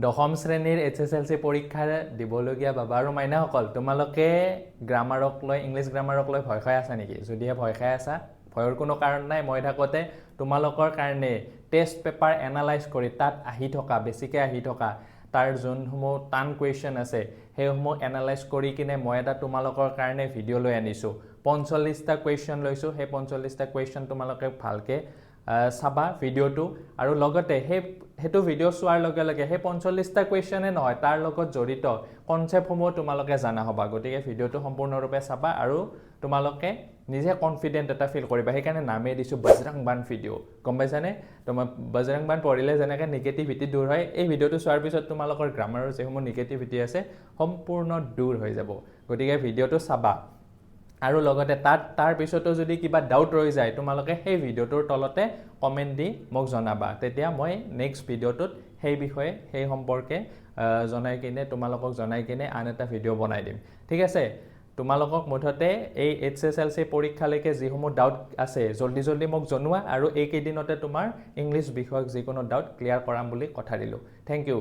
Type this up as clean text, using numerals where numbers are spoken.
দশম শ্ৰেণীৰ HSLC পৰীক্ষা দিবলগীয়া বাবা আৰু মাইনাসকল তোমালোকে গ্ৰামাৰক লৈ ইংলিছ গ্ৰামাৰক লৈ ভয় খাই আছা নেকি যদিহে ভয় খাই আছা ভয়ৰ কোনো কাৰণ নাই মই থাকোতে তোমালোকৰ কাৰণে টেষ্ট পেপাৰ এনালাইজ কৰি তাত আহি থকা বেছিকৈ আহি থকা তাৰ যোনসমূহ টান কুৱেশ্যন আছে সেইসমূহ এনালাইজ কৰি কিনে মই এটা তোমালোকৰ কাৰণে ভিডিঅ' লৈ আনিছোঁ 45টা কুৱেশ্যন লৈছোঁ সেই 45টা কুৱেশ্যন তোমালোকে ভালকৈ চাবা ভিডিঅ'টো আৰু লগতে সেইটো ভিডিঅ' চোৱাৰ লগে লগে সেই 45টা কুৱেশ্যনে নহয় তাৰ লগত জড়িত কনচেপ্টসমূহ তোমালোকে জানা হ'বা গতিকে ভিডিঅ'টো সম্পূৰ্ণৰূপে চাবা আৰু তোমালোকে নিজে কনফিডেন্ট এটা ফিল কৰিবা সেইকাৰণে নামেই দিছোঁ বজৰং বান ভিডিঅ' গম পাইছানে তোমাৰ বজৰং বান পঢ়িলে যেনেকৈ নিগেটিভিটি দূৰ হয় এই ভিডিঅ'টো চোৱাৰ পিছত তোমালোকৰ গ্ৰামাৰৰ যিসমূহ নিগেটিভিটি আছে সম্পূৰ্ণ দূৰ হৈ যাব গতিকে ভিডিঅ'টো চাবা আৰু লগতে তাৰ পিছতো যদি কিবা ডাউট ৰৈ যায় তোমালোকে সেই ভিডিঅ'টোৰ তলতে কমেন্ট দি মোক জনাবা তেতিয়া মই নেক্সট ভিডিঅ'টোত সেই বিষয়ে সেই সম্পৰ্কে তোমালোকক জনাই কিনে আন এটা ভিডিঅ' বনাই দিম ঠিক আছে তোমালোকক মুঠতে এই HSLC পৰীক্ষালৈকে যিসমূহ ডাউট আছে জলদি মোক জনোৱা আৰু এই কেইদিনতে তোমাৰ ইংলিছ বিষয়ক যিকোনো ডাউট ক্লিয়াৰ কৰাম বুলি কথা দিলোঁ থেংক ইউ